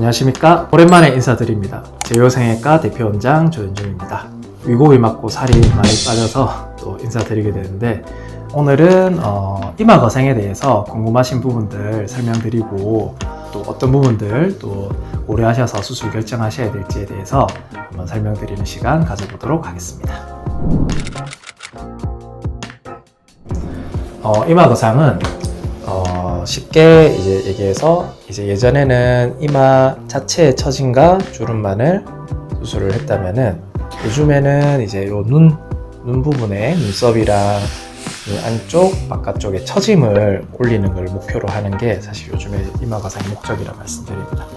안녕하십니까. 오랜만에 인사드립니다. 제효생애과 대표원장 조현중입니다. 위고비 맞고 살이 많이 빠져서 또 인사드리게 되는데, 오늘은 이마 거상에 대해서 궁금하신 부분들 설명드리고, 또 어떤 부분들 또 고려하셔서 수술 결정하셔야 될지에 대해서 한번 설명드리는 시간 가져보도록 하겠습니다. 이마 거상은 쉽게 이제 얘기해서 예전에는 이마 자체의 처짐과 주름만을 수술을 했다면은, 요즘에는 이제 요 눈 부분에 눈썹이랑 눈 안쪽, 바깥쪽에 처짐을 올리는 걸 목표로 하는 게 사실 요즘에 이마 거상의 목적이라 말씀드립니다.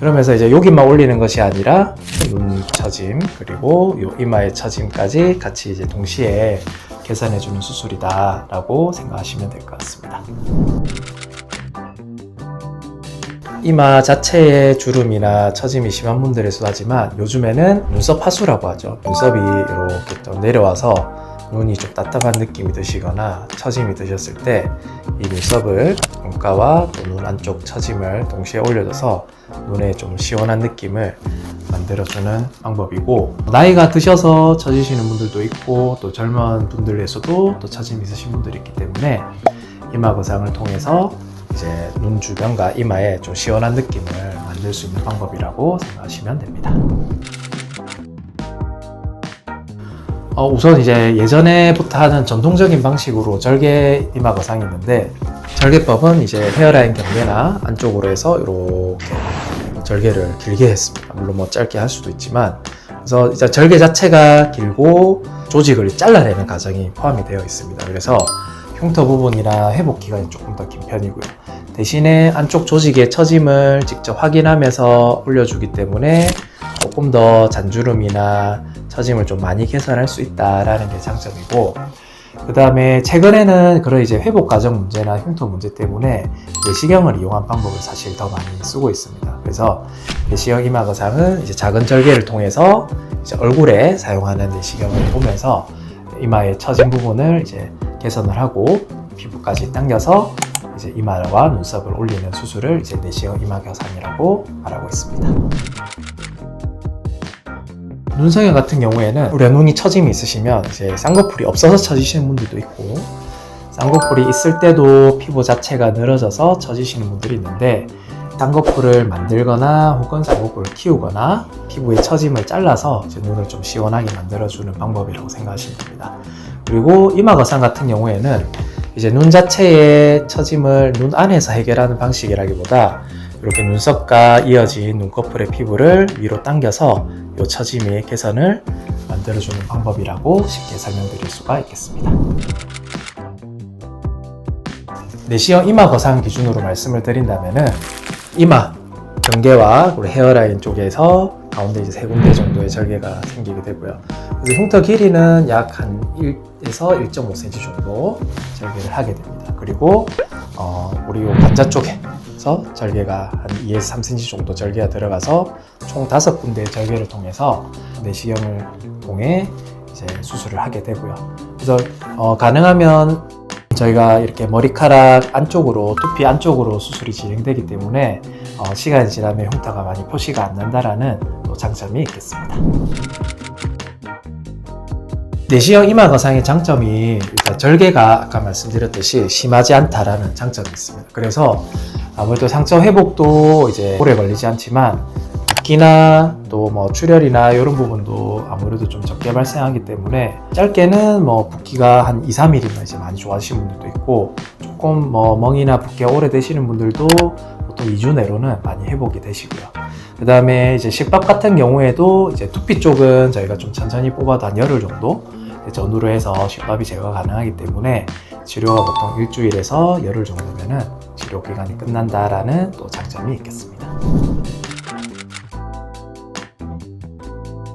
그러면서 이제 여기만 올리는 것이 아니라 눈 처짐 그리고 요 이마의 처짐까지 같이 이제 동시에 개선해주는 수술이다라고 생각하시면 될 것 같습니다. 이마 자체의 주름이나 처짐이 심한 분들에서도 하지만, 요즘에는 눈썹 하수라고 하죠. 눈썹이 이렇게 좀 내려와서 눈이 좀 답답한 느낌이 드시거나 처짐이 드셨을 때 이 눈썹을 눈가와 또 눈 안쪽 처짐을 동시에 올려줘서 눈에 좀 시원한 느낌을 만들어주는 방법이고, 나이가 드셔서 처지시는 분들도 있고 또 젊은 분들에서도 또 처짐이 있으신 분들이 있기 때문에 이마 거상을 통해서 이제 눈 주변과 이마에 좀 시원한 느낌을 만들 수 있는 방법이라고 생각하시면 됩니다. 우선 이제 예전에부터 하는 전통적인 방식으로 절개 이마 거상이 있는데, 절개법은 이제 헤어라인 경계나 안쪽으로 해서 이렇게 절개를 길게 했습니다. 물론 뭐 짧게 할 수도 있지만, 그래서 이제 절개 자체가 길고 조직을 잘라내는 과정이 포함이 되어 있습니다. 그래서 흉터 부분이나 회복 기간이 조금 더 긴 편이고요. 대신에 안쪽 조직의 처짐을 직접 확인하면서 올려주기 때문에 조금 더 잔주름이나 처짐을 좀 많이 개선할 수 있다라는 게 장점이고, 그 다음에 최근에는 그런 이제 회복 과정 문제나 흉터 문제 때문에 내시경을 이용한 방법을 사실 더 많이 쓰고 있습니다. 그래서 내시경 이마 거상은 이제 작은 절개를 통해서 이제 얼굴에 사용하는 내시경을 보면서 이마의 처진 부분을 이제 개선을 하고 피부까지 당겨서 이제 이마와 눈썹을 올리는 수술을 이제 내시경 이마 거상이라고 말하고 있습니다. 눈성형 같은 경우에는 우리가 눈이 처짐이 있으시면 이제 쌍꺼풀이 없어서 처지시는 분들도 있고, 쌍꺼풀이 있을 때도 피부 자체가 늘어져서 처지시는 분들이 있는데, 쌍꺼풀을 만들거나 혹은 쌍꺼풀을 키우거나 피부의 처짐을 잘라서 이제 눈을 좀 시원하게 만들어주는 방법이라고 생각하시면 됩니다. 그리고 이마 거상 같은 경우에는 이제 눈 자체의 처짐을 눈 안에서 해결하는 방식이라기보다 이렇게 눈썹과 이어진 눈꺼풀의 피부를 위로 당겨서 이 처짐의 개선을 만들어주는 방법이라고 쉽게 설명드릴 수가 있겠습니다. 내시경 이마 거상 기준으로 말씀을 드린다면은, 이마 경계와 우리 헤어라인 쪽에서 가운데 이제 3군데 정도의 절개가 생기게 되고요. 그래서 흉터 길이는 약 한 1에서 1.5cm 정도 절개를 하게 됩니다. 그리고 우리 요 관자 쪽에서 절개가 한 2에서 3cm 정도 절개가 들어가서 총 5군데의 절개를 통해서 내시경을 통해 이제 수술을 하게 되고요. 그래서 가능하면 저희가 이렇게 머리카락 안쪽으로, 두피 안쪽으로 수술이 진행되기 때문에 시간이 지나면 흉터가 많이 표시가 안 난다라는 또 장점이 있겠습니다. 내시경 이마 거상의 장점이 일단 절개가 아까 말씀드렸듯이 심하지 않다라는 장점이 있습니다. 그래서 아무래도 상처 회복도 이제 오래 걸리지 않지만, 붓기나 또 뭐 출혈이나 이런 부분도 아무래도 좀 적게 발생하기 때문에, 짧게는 뭐 붓기가 한 2-3일이면 이제 많이 좋아지시는 분들도 있고, 조금 뭐 멍이나 붓기가 오래 되시는 분들도 보통 2주 내로는 많이 회복이 되시고요. 그 다음에 이제 식밥 같은 경우에도 이제 두피 쪽은 저희가 좀 천천히 뽑아도 한 열흘 정도 전후로 해서 식밥이 제거가 가능하기 때문에, 치료가 보통 일주일에서 열흘 정도면은 치료 기간이 끝난다라는 또 장점이 있겠습니다.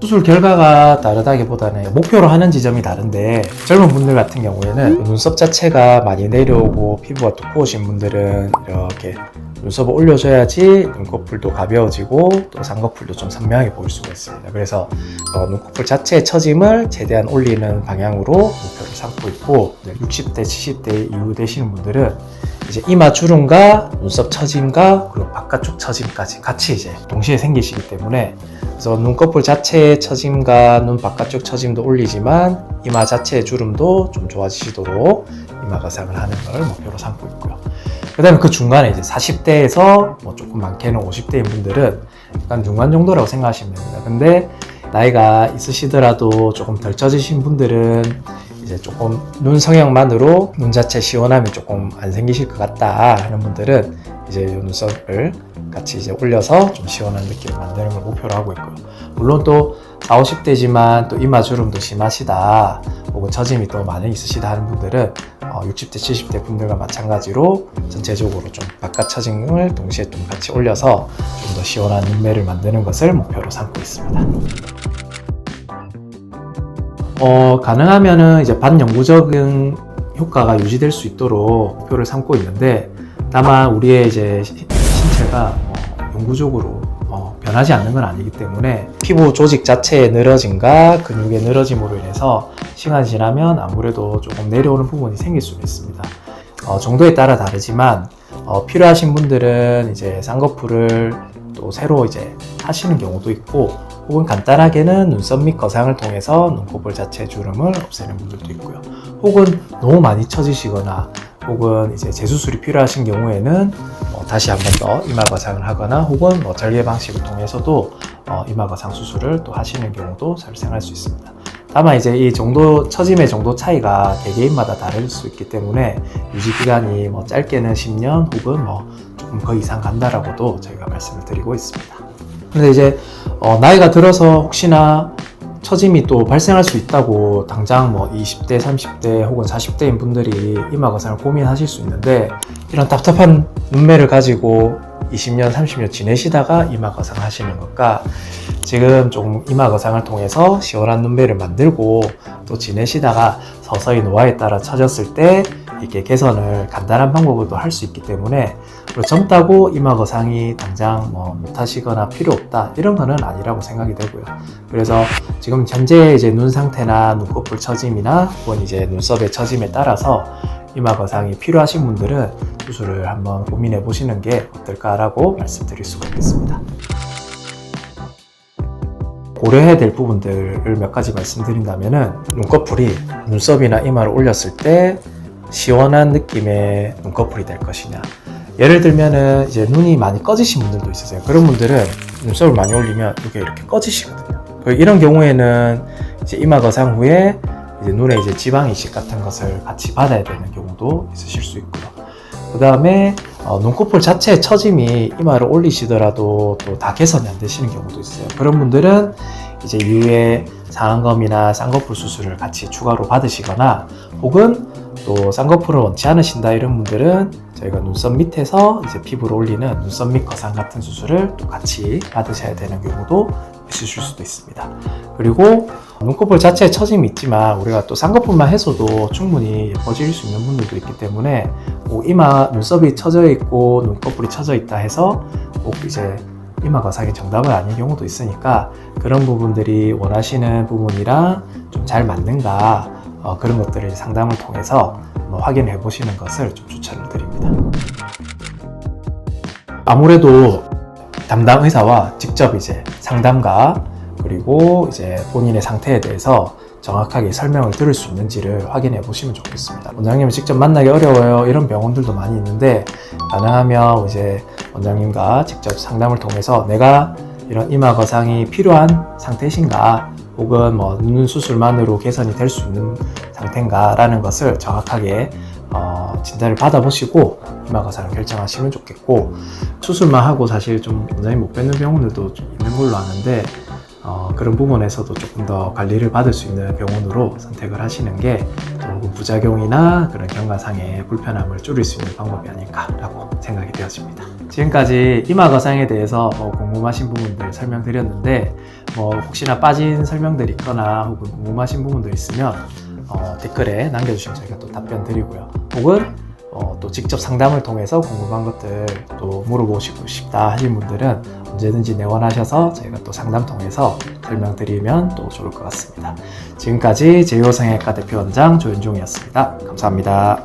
수술 결과가 다르다기보다는 목표로 하는 지점이 다른데, 젊은 분들 같은 경우에는 눈썹 자체가 많이 내려오고 피부가 두꺼우신 분들은 이렇게 눈썹을 올려줘야지 눈꺼풀도 가벼워지고 또 쌍꺼풀도 좀 선명하게 보일 수가 있습니다. 그래서 눈꺼풀 자체의 처짐을 최대한 올리는 방향으로 목표를 삼고 있고, 60대, 70대 이후 되시는 분들은 이제 이마 주름과 눈썹 처짐과 그리고 바깥쪽 처짐까지 같이 이제 동시에 생기시기 때문에, 그래서 눈꺼풀 자체의 처짐과 눈 바깥쪽 처짐도 올리지만 이마 자체의 주름도 좀 좋아지시도록 이마 거상을 하는 걸 목표로 삼고 있고요. 그 다음에 그 중간에 이제 40대에서 뭐 조금 많게는 50대인 분들은 약간 중간 정도라고 생각하시면 됩니다. 근데 나이가 있으시더라도 조금 덜 처지신 분들은 이제 조금 눈 성형만으로 눈 자체 시원함이 조금 안 생기실 것 같다 하는 분들은 이제 이 눈썹을 같이 이제 올려서 좀 시원한 느낌을 만드는 걸 목표로 하고 있고요. 물론 또 40, 50대지만 또 이마 주름도 심하시다 혹은 처짐이 또 많이 있으시다 하는 분들은 60대, 70대 분들과 마찬가지로 전체적으로 좀 바깥 처짐을 동시에 좀 같이 올려서 좀 더 시원한 눈매를 만드는 것을 목표로 삼고 있습니다. 가능하면은 이제 반영구적인 효과가 유지될 수 있도록 목표를 삼고 있는데, 다만 우리의 이제 신체가 영구적으로 변하지 않는 건 아니기 때문에 피부 조직 자체의 늘어짐과 근육의 늘어짐으로 인해서 시간이 지나면 아무래도 조금 내려오는 부분이 생길 수도 있습니다. 정도에 따라 다르지만 필요하신 분들은 이제 쌍꺼풀을 또 새로 이제 하시는 경우도 있고, 혹은 간단하게는 눈썹 및 거상을 통해서 눈꺼풀 자체의 주름을 없애는 분들도 있고요. 혹은 너무 많이 처지시거나 혹은 이제 재수술이 필요하신 경우에는 다시 한 번 더 이마 거상을 하거나 혹은 절개 방식을 통해서도 이마 거상 수술을 또 하시는 경우도 발생할 수 있습니다. 다만 이제 이 정도 처짐의 정도 차이가 개개인마다 다를 수 있기 때문에 유지 기간이 짧게는 10년 혹은 조금 그 이상 간다라고도 저희가 말씀을 드리고 있습니다. 근데 이제 나이가 들어서 혹시나 처짐이 또 발생할 수 있다고 당장 20대, 30대 혹은 40대인 분들이 이마 거상을 고민하실 수 있는데, 이런 답답한 눈매를 가지고 20년, 30년 지내시다가 이마 거상 하시는 것과 지금 좀 이마 거상을 통해서 시원한 눈매를 만들고 또 지내시다가 서서히 노화에 따라 처졌을 때 이렇게 개선을 간단한 방법으로도 할 수 있기 때문에, 그리고 젊다고 이마 거상이 당장 못하시거나 필요 없다 이런 거는 아니라고 생각이 되고요. 그래서 지금 현재 이제 눈 상태나 눈꺼풀 처짐이나 혹은 이제 눈썹의 처짐에 따라서 이마 거상이 필요하신 분들은 수술을 한번 고민해 보시는 게 어떨까라고 말씀드릴 수가 있겠습니다. 고려해야 될 부분들을 몇 가지 말씀드린다면은, 눈꺼풀이 눈썹이나 이마를 올렸을 때 시원한 느낌의 눈꺼풀이 될 것이냐. 예를 들면은 이제 눈이 많이 꺼지신 분들도 있으세요. 그런 분들은 눈썹을 많이 올리면 이게 이렇게 꺼지시거든요. 이런 경우에는 이제 이마 거상 후에 이제 눈에 이제 지방 이식 같은 것을 같이 받아야 되는 경우도 있으실 수 있고요. 그 다음에 눈꺼풀 자체의 처짐이 이마를 올리시더라도 또 다 개선이 안 되시는 경우도 있어요. 그런 분들은 이제 이후에 상안검이나 쌍꺼풀 수술을 같이 추가로 받으시거나, 혹은 또 쌍꺼풀을 원치 않으신다 이런 분들은 저희가 눈썹 밑에서 이제 피부를 올리는 눈썹 밑 거상 같은 수술을 또 같이 받으셔야 되는 경우도 있으실 수도 있습니다. 그리고 눈꺼풀 자체에 처짐이 있지만 우리가 또 쌍꺼풀만 해서도 충분히 예뻐질 수 있는 분들도 있기 때문에, 이마 눈썹이 처져 있고 눈꺼풀이 처져 있다 해서 꼭 이제 이마 거상이 정답은 아닌 경우도 있으니까, 그런 부분들이 원하시는 부분이랑 좀 잘 맞는가 그런 것들을 상담을 통해서 확인해 보시는 것을 좀 추천을 드립니다. 아무래도 담당 의사와 직접 이제 상담과 그리고 이제 본인의 상태에 대해서 정확하게 설명을 들을 수 있는지를 확인해 보시면 좋겠습니다. 원장님을 직접 만나기 어려워요 이런 병원들도 많이 있는데, 가능하면 이제 원장님과 직접 상담을 통해서 내가 이런 이마 거상이 필요한 상태이신가, 혹은 눈 수술만으로 개선이 될 수 있는 상태인가 라는 것을 정확하게 진단을 받아보시고 이마 거상을 결정하시면 좋겠고, 수술만 하고 사실 좀 원장님 못 뵙는 병원들도 좀 있는 걸로 아는데, 그런 부분에서도 조금 더 관리를 받을 수 있는 병원으로 선택을 하시는 게 조금 부작용이나 그런 경과상의 불편함을 줄일 수 있는 방법이 아닐까라고 생각이 되어집니다. 지금까지 이마 거상에 대해서 궁금하신 부분들 설명드렸는데, 혹시나 빠진 설명들이 있거나 혹은 궁금하신 부분들 있으면 댓글에 남겨주시면 저희가 또 답변 드리고요. 혹은 또 직접 상담을 통해서 궁금한 것들 또 물어보시고 싶다 하신 분들은 언제든지 내원하셔서 저희가 또 상담 통해서 설명드리면 또 좋을 것 같습니다. 지금까지 제이호성형외과 대표 원장 조윤종이었습니다. 감사합니다.